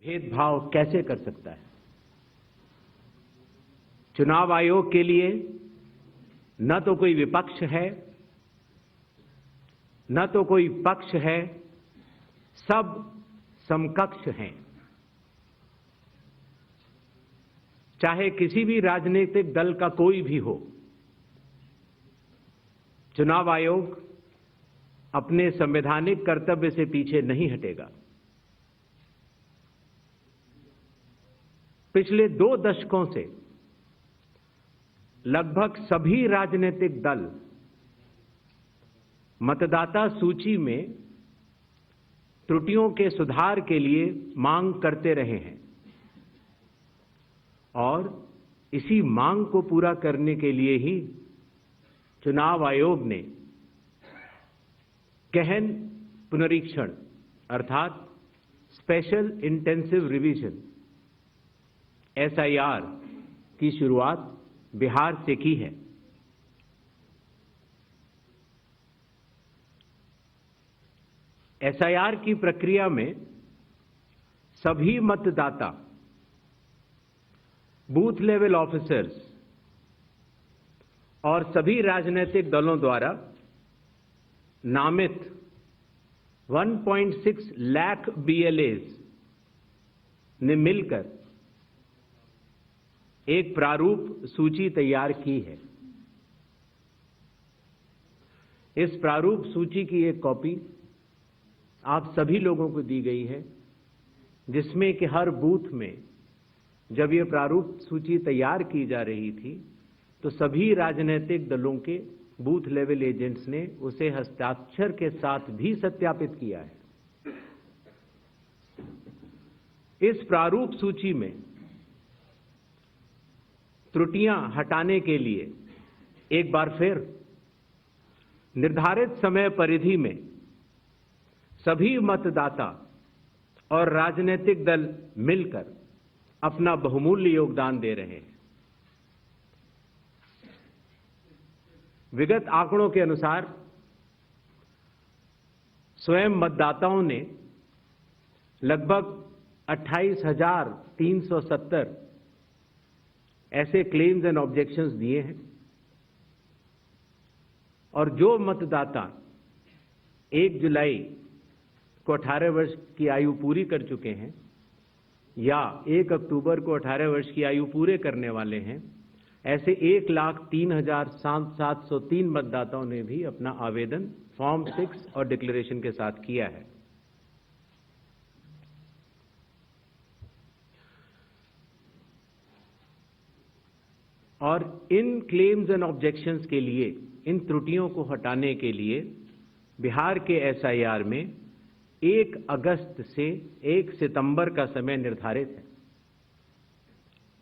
भेदभाव कैसे कर सकता है। चुनाव आयोग के लिए न तो कोई विपक्ष है, न तो कोई पक्ष है, सब समकक्ष हैं। चाहे किसी भी राजनीतिक दल का कोई भी हो, चुनाव आयोग अपने संवैधानिक कर्तव्य से पीछे नहीं हटेगा। पिछले 2 दशकों से लगभग सभी राजनीतिक दल मतदाता सूची में त्रुटियों के सुधार के लिए मांग करते रहे हैं और इसी मांग को पूरा करने के लिए ही चुनाव आयोग ने गहन पुनरीक्षण अर्थात स्पेशल इंटेंसिव रिवीजन SIR की शुरुआत बिहार से की है। SIR की प्रक्रिया में सभी मतदाता, बूथ लेवल ऑफिसर्स और सभी राजनीतिक दलों द्वारा नामित 1.6 लाख BLAs ने मिलकर एक प्रारूप सूची तैयार की है। इस प्रारूप सूची की एक कॉपी आप सभी लोगों को दी गई है, जिसमें कि हर बूथ में जब ये प्रारूप सूची तैयार की जा रही थी तो सभी राजनीतिक दलों के बूथ लेवल एजेंट्स ने उसे हस्ताक्षर के साथ भी सत्यापित किया है। इस प्रारूप सूची में त्रुटियां हटाने के लिए एक बार फिर निर्धारित समय परिधि में सभी मतदाता और राजनीतिक दल मिलकर अपना बहुमूल्य योगदान दे रहे हैं। विगत आंकड़ों के अनुसार स्वयं मतदाताओं ने लगभग 28,370 ऐसे क्लेम्स एंड ऑब्जेक्शंस दिए हैं और जो मतदाता 1 जुलाई को 18 वर्ष की आयु पूरी कर चुके हैं या 1 अक्टूबर को 18 वर्ष की आयु पूरे करने वाले हैं, ऐसे 1,03,703 मतदाताओं ने भी अपना आवेदन फॉर्म 6 और डिक्लेरेशन के साथ किया है। और इन क्लेम्स एंड ऑब्जेक्शंस के लिए, इन त्रुटियों को हटाने के लिए बिहार के SIR में 1 अगस्त से 1 सितंबर का समय निर्धारित है।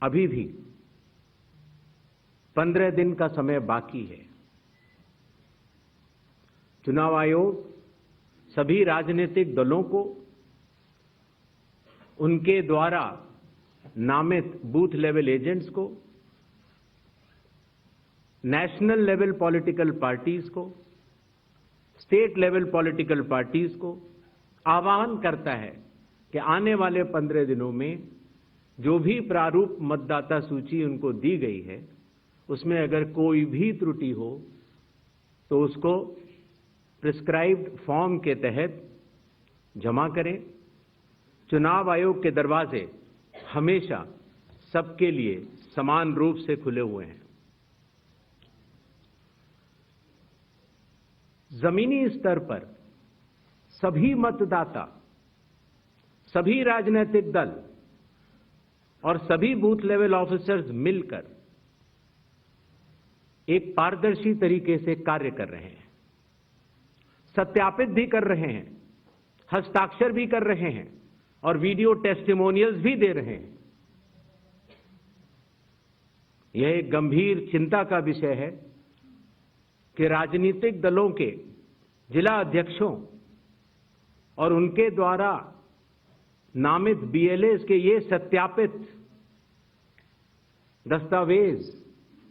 अभी भी 15 दिन का समय बाकी है। चुनाव आयोग सभी राजनीतिक दलों को उनके द्वारा नामित बूथ लेवल एजेंट्स को, नेशनल लेवल पॉलिटिकल पार्टीज को, स्टेट लेवल पॉलिटिकल पार्टीज को आह्वान करता है कि आने वाले 15 दिनों में जो भी प्रारूप मतदाता सूची उनको दी गई है उसमें अगर कोई भी त्रुटि हो तो उसको प्रिस्क्राइब्ड फॉर्म के तहत जमा करें। चुनाव आयोग के दरवाजे हमेशा सबके लिए समान रूप से खुले हुए हैं। जमीनी स्तर पर सभी मतदाता, सभी राजनीतिक दल और सभी बूथ लेवल ऑफिसर्स मिलकर एक पारदर्शी तरीके से कार्य कर रहे हैं, सत्यापित भी कर रहे हैं, हस्ताक्षर भी कर रहे हैं और वीडियो टेस्टिमोनियल्स भी दे रहे हैं। यह एक गंभीर चिंता का विषय है कि राजनीतिक दलों के जिला अध्यक्षों और उनके द्वारा नामित BLAs के ये सत्यापित दस्तावेज,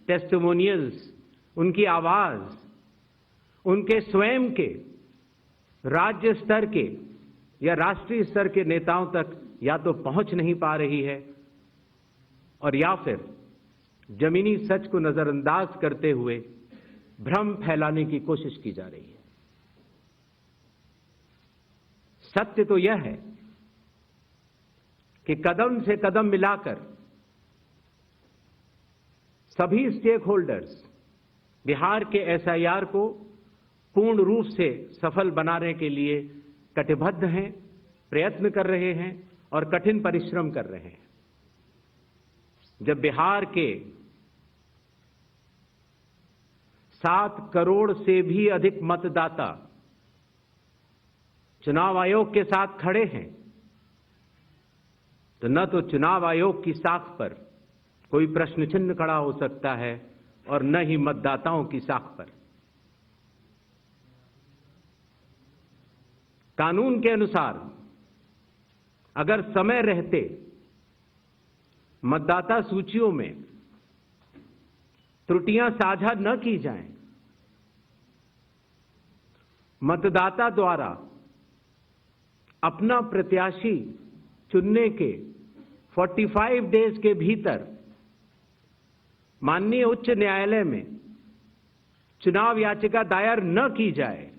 टेस्टिमोनियल्स, उनकी आवाज उनके स्वयं के राज्य स्तर के या राष्ट्रीय स्तर के नेताओं तक या तो पहुंच नहीं पा रही है और या फिर जमीनी सच को नजरअंदाज करते हुए भ्रम फैलाने की कोशिश की जा रही है। सत्य तो यह है कि कदम से कदम मिलाकर सभी स्टेक होल्डर्स बिहार के एसआईआर को पूर्ण रूप से सफल बनाने के लिए कटिबद्ध हैं, प्रयत्न कर रहे हैं और कठिन परिश्रम कर रहे हैं। जब बिहार के 7 करोड़ से भी अधिक मतदाता चुनाव आयोग के साथ खड़े हैं, तो न तो चुनाव आयोग की साख पर कोई प्रश्न चिन्ह खड़ा हो सकता है और न ही मतदाताओं की साख पर। कानून के अनुसार अगर समय रहते मतदाता सूचियों में त्रुटियां साझा न की जाएं, मतदाता द्वारा अपना प्रत्याशी चुनने के 45 डेज के भीतर माननीय उच्च न्यायालय में चुनाव याचिका दायर न की जाए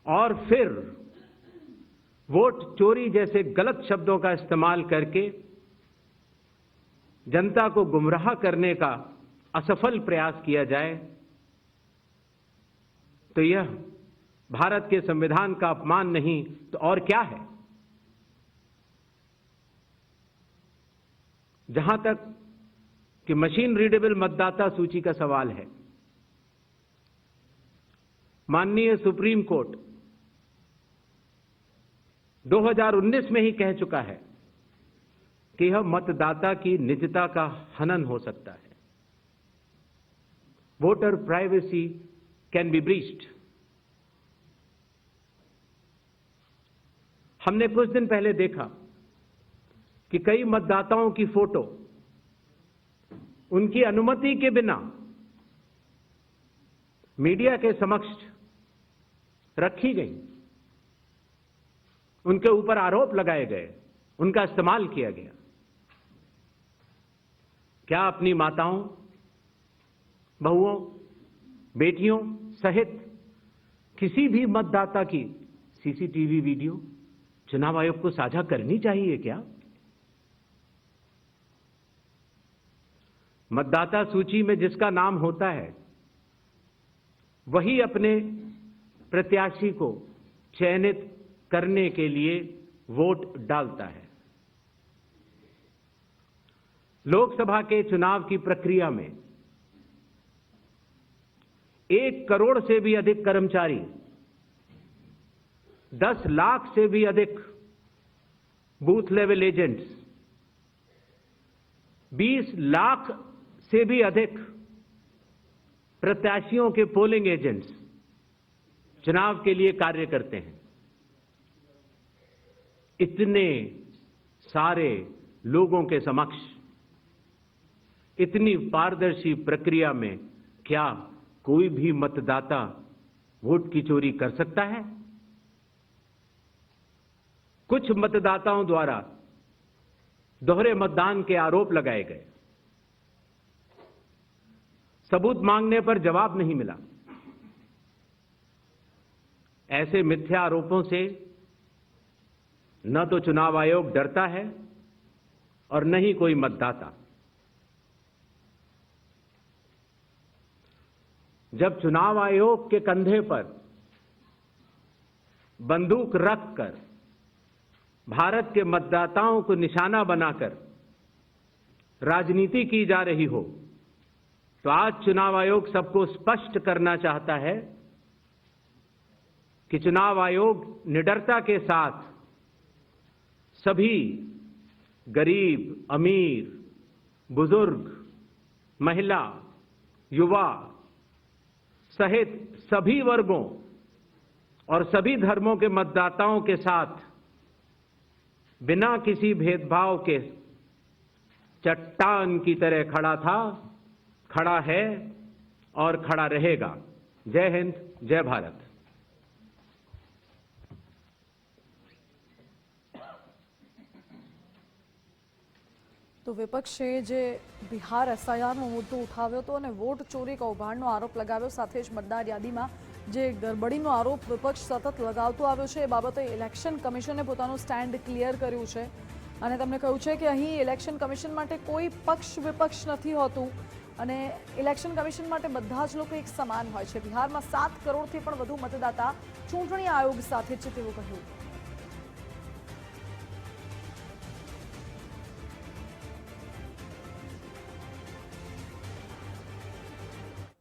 और फिर वोट चोरी जैसे गलत शब्दों का इस्तेमाल करके जनता को गुमराह करने का असफल प्रयास किया जाए, तो यह भारत के संविधान का अपमान नहीं तो और क्या है। जहां तक कि मशीन रीडेबल मतदाता सूची का सवाल है, माननीय सुप्रीम कोर्ट 2019 में ही कह चुका है कि यह मतदाता की निजता का हनन हो सकता है। Voter privacy can be breached. हमने कुछ दिन पहले देखा कि कई मतदाताओं की फोटो उनकी अनुमति के बिना मीडिया के समक्ष रखी गई, उनके ऊपर आरोप लगाए गए, उनका इस्तेमाल किया गया। क्या अपनी माताओं, बहुओं, बेटियों सहित किसी भी मतदाता की सीसीटीवी वीडियो चुनाव आयोग को साझा करनी चाहिए क्या? मतदाता सूची में जिसका नाम होता है वही अपने प्रत्याशी को चयनित करने के लिए वोट डालता है। लोकसभा के चुनाव की प्रक्रिया में 1 करोड़ से भी अधिक कर्मचारी, 10 लाख से भी अधिक बूथ लेवल एजेंट्स, 20 लाख से भी अधिक प्रत्याशियों के पोलिंग एजेंट्स चुनाव के लिए कार्य करते हैं। इतने सारे लोगों के समक्ष इतनी पारदर्शी प्रक्रिया में क्या कोई भी मतदाता वोट की चोरी कर सकता है? कुछ मतदाताओं द्वारा दोहरे मतदान के आरोप लगाए गए, सबूत मांगने पर जवाब नहीं मिला। ऐसे मिथ्या आरोपों से न तो चुनाव आयोग डरता है और न ही कोई मतदाता। जब चुनाव आयोग के कंधे पर बंदूक रखकर भारत के मतदाताओं को निशाना बनाकर राजनीति की जा रही हो, तो आज चुनाव आयोग सबको स्पष्ट करना चाहता है कि चुनाव आयोग निडरता के साथ सभी गरीब, अमीर, बुजुर्ग, महिला, युवा सहित सभी वर्गों और सभी धर्मों के मतदाताओं के साथ बिना किसी भेदभाव के चट्टान की तरह खड़ा था, खड़ा है और खड़ा रहेगा। जय हिंद, जय भारत। તો વિપક્ષે જે બિહાર એસઆઈઆરનો મુદ્દો ઉઠાવ્યો હતો અને વોટ ચોરી કૌભાંડનો આરોપ લગાવ્યો, સાથે જ મતદાર યાદીમાં જે ગડબડીનો આરોપ વિપક્ષ સતત લગાવતો આવ્યો છે, એ બાબતે ઇલેક્શન કમિશને પોતાનું સ્ટેન્ડ ક્લિયર કર્યું છે અને તેમણે કહ્યું છે કે અહીં ઇલેક્શન કમિશન માટે કોઈ પક્ષ વિપક્ષ નથી હોતું અને ઇલેક્શન કમિશન માટે બધા જ લોકો એક સમાન હોય છે. બિહારમાં 7 કરોડથી પણ વધુ મતદાતા ચૂંટણી આયોગ સાથે છે તેવું કહ્યું.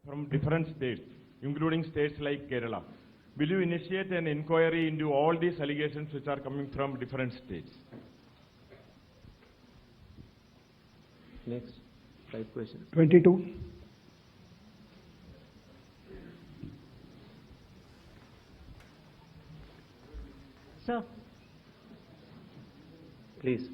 From different states, including states like Kerala. Will you initiate an inquiry into all these allegations which are coming from different states? Next, 5 questions. 22. Sir, please.